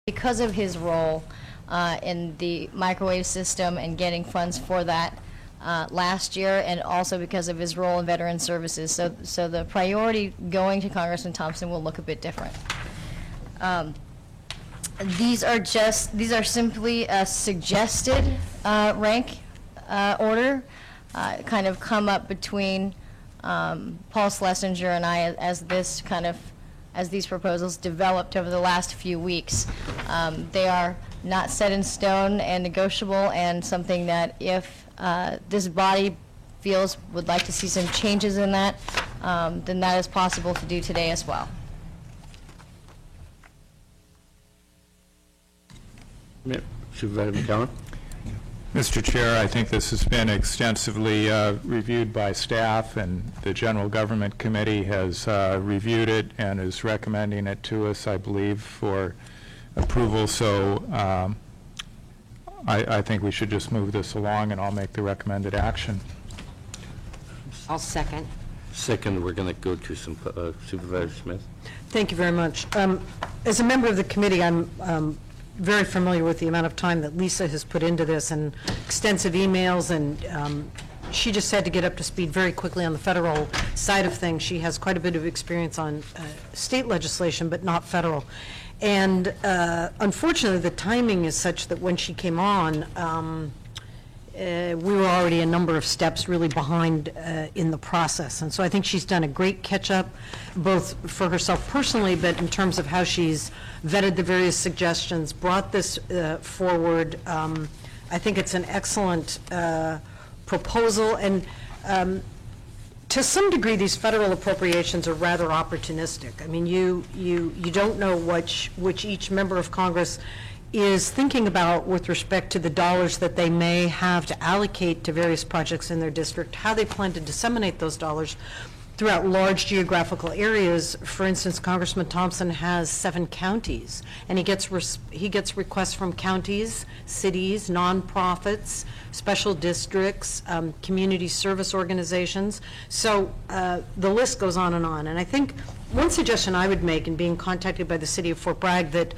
because of his role in the microwave system and getting funds for that last year, and also because of his role in veteran services. So the priority going to Congressman Thompson will look a bit different. These are simply a suggested rank order, kind of come up between Paul Schlesinger and I as these proposals developed over the last few weeks. They are not set in stone and negotiable, and something that if this body would like to see some changes in that, then that is possible to do today as well. Supervisor McCowan. Mr. Chair, I think this has been extensively reviewed by staff, and the General Government Committee has reviewed it and is recommending it to us, I believe, for approval. So I think we should just move this along, and I'll make the recommended action. I'll second. Second, we're going to go to Supervisor Smith. Thank you very much. As a member of the committee, I'm very familiar with the amount of time that Lisa has put into this and extensive emails, and she just had to get up to speed very quickly on the federal side of things. She has quite a bit of experience on state legislation, but not federal. And unfortunately, the timing is such that when she came on, we were already a number of steps really behind in the process. And so I think she's done a great catch-up, both for herself personally, but in terms of how she's vetted the various suggestions, brought this forward. I think it's an excellent proposal. And to some degree, these federal appropriations are rather opportunistic. I mean, you don't know which each member of Congress is thinking about with respect to the dollars that they may have to allocate to various projects in their district, how they plan to disseminate those dollars throughout large geographical areas. For instance, Congressman Thompson has 7 counties, and he gets requests from counties, cities, nonprofits, special districts, community service organizations. So the list goes on. And I think one suggestion I would make in being contacted by the city of Fort Bragg that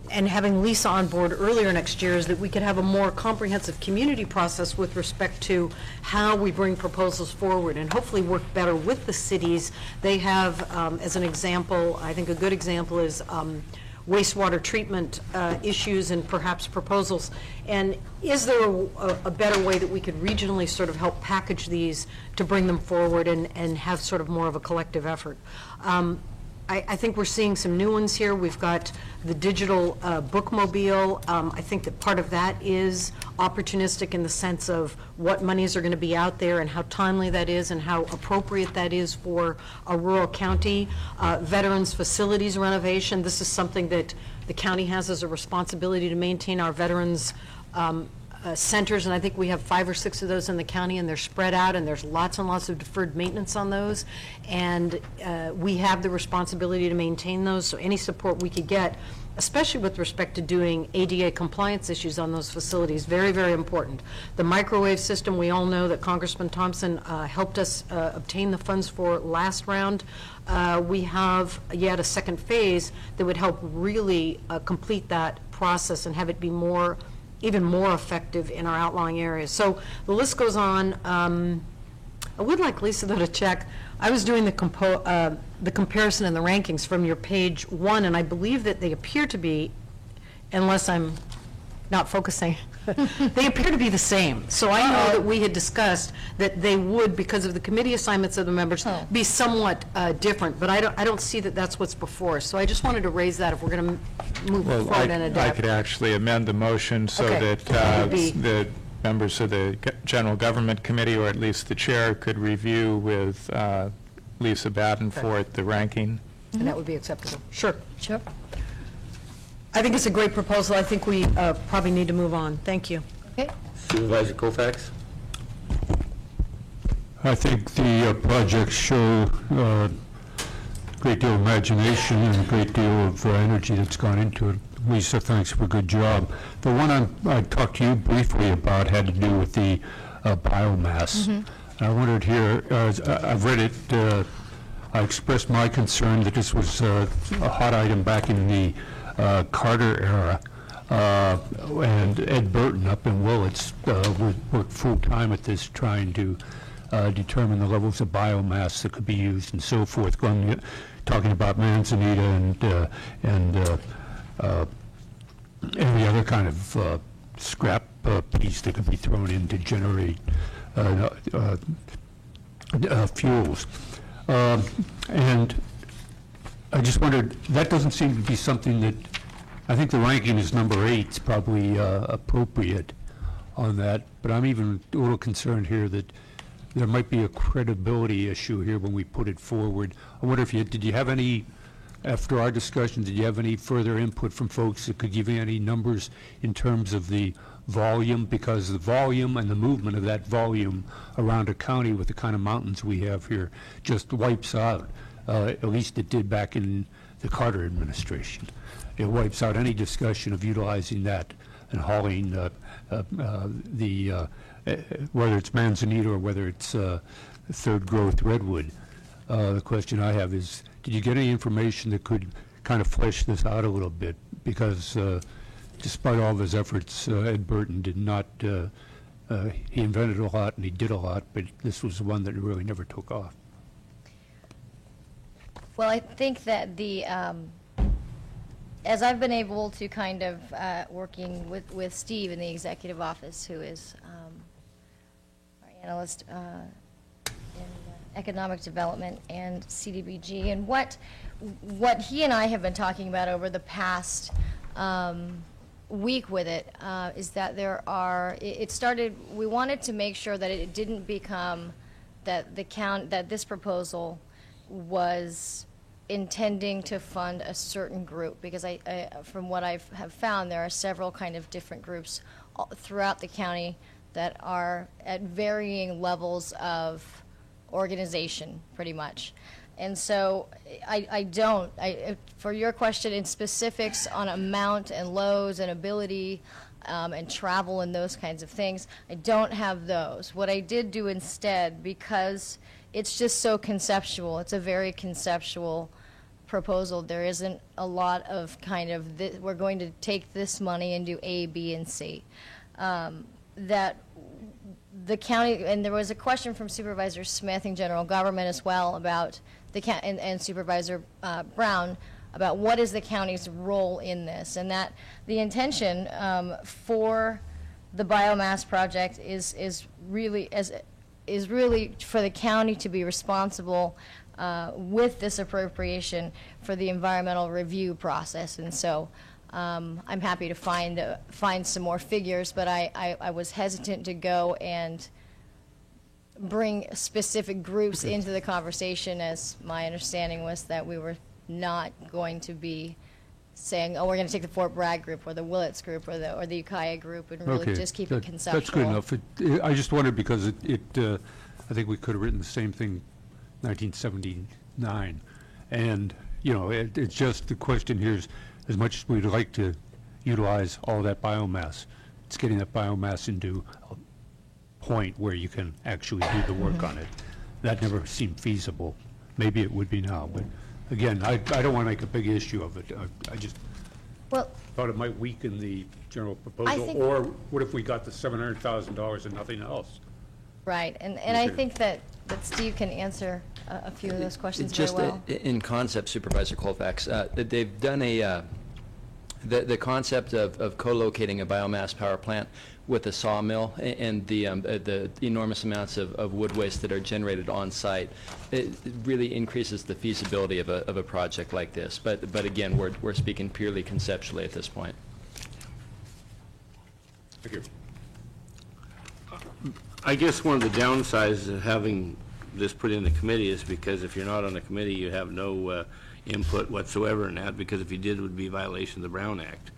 and having Lisa on board earlier next year is that we could have a more comprehensive community process with respect to how we bring proposals forward and hopefully work better with the cities. They have, as an example, I think a good example is wastewater treatment issues and perhaps proposals. And is there a better way that we could regionally sort of help package these to bring them forward and have sort of more of a collective effort? I think we're seeing some new ones here. We've got the digital bookmobile. I think that part of that is opportunistic in the sense of what monies are going to be out there and how timely that is and how appropriate that is for a rural county. Veterans facilities renovation. This is something that the county has as a responsibility to maintain our veterans centers, and I think we have 5 or 6 of those in the county, and they're spread out, and there's lots and lots of deferred maintenance on those, and we have the responsibility to maintain those. So any support we could get, especially with respect to doing ADA compliance issues on those facilities, very, very important. The microwave system, we all know that Congressman Thompson helped us obtain the funds for last round. We have yet a second phase that would help really complete that process and have it be even more effective in our outlying areas. So the list goes on. I would like Lisa, though, to check. I was doing the comparison and the rankings from your page 1, and I believe that they appear to be, unless I'm not focusing, they appear to be the same. So I know that we had discussed that they would, because of the committee assignments of the members, be somewhat different. But I don't see that that's what's before us. So I just wanted to raise that if we're going to move forward and adapt. I could actually amend the motion so that the members of the General Government Committee, or at least the chair, could review with Lisa Badenfort the ranking. And that would be acceptable. Sure. Sure. I think it's a great proposal. I think we probably need to move on. Thank you. Okay. Supervisor Colfax. I think the projects show a great deal of imagination and a great deal of energy that's gone into it. Lisa, thanks for a good job. The one I talked to you briefly about had to do with the biomass. And I wondered here, I've read it, I expressed my concern that this was a hot item back in the Carter era. And Ed Burton up in Willits worked full-time at this, trying to determine the levels of biomass that could be used and so forth, talking about manzanita and any other kind of scrap piece that could be thrown in to generate fuels. And I just wondered, that doesn't seem to be something that, I think the ranking is number 8 is probably appropriate on that, but I'm even a little concerned here that there might be a credibility issue here when we put it forward. I wonder if did you have any, after our discussion, did you have any further input from folks that could give you any numbers in terms of the volume? Because the volume and the movement of that volume around a county with the kind of mountains we have here just wipes out, at least it did back in the Carter administration. It wipes out any discussion of utilizing that and hauling whether it's manzanita or whether it's third growth redwood. The question I have is, did you get any information that could kind of flesh this out a little bit? Because despite all of his efforts, Ed Burton did not, he invented a lot and he did a lot, but this was one that really never took off. Well, I think that as I've been able to kind of working with Steve in the executive office, who is our analyst in economic development and CDBG, and what he and I have been talking about over the past week with it is that it started, we wanted to make sure that it didn't become that that this proposal was intending to fund a certain group, because from what I have found, there are several kind of different groups throughout the county that are at varying levels of organization, pretty much. And so for your question in specifics on amount and loads and ability and travel and those kinds of things, I don't have those. What I did do instead, because it's just so conceptual, it's a very conceptual proposal, there isn't a lot of kind of, we're going to take this money and do A, B, and C. That the county, and there was a question from Supervisor Smith in general government as well about and Supervisor Brown about what is the county's role in this, and that the intention for the biomass project is really for the county to be responsible with this appropriation for the environmental review process. And so I'm happy to find some more figures, but I was hesitant to go and bring specific groups into the conversation, as my understanding was that we were not going to be saying, oh, we're going to take the Fort Bragg group or the Willits group or the Ukiah group and really just keep it conceptual. That's good enough. I just wondered because I think we could have written the same thing 1979. And, it's just the question here is, as much as we'd like to utilize all that biomass, it's getting that biomass into a point where you can actually do the work on it. That never seemed feasible. Maybe it would be now, but again, I don't want to make a big issue of it. I just thought it might weaken the general proposal. Or what if we got the $700,000 and nothing else? Right, and I think that Steve can answer a few of those questions very well. Just in concept, Supervisor Colfax, they've done the concept of co-locating a biomass power plant with a sawmill and the enormous amounts of wood waste that are generated on site. It really increases the feasibility of a project like this. But again, we're speaking purely conceptually at this point. Thank you. I guess one of the downsides of having this put in the committee is because if you're not on the committee, you have no input whatsoever in that, because if you did, it would be a violation of the Brown Act.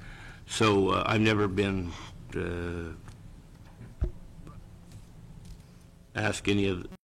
So I've never been asked any of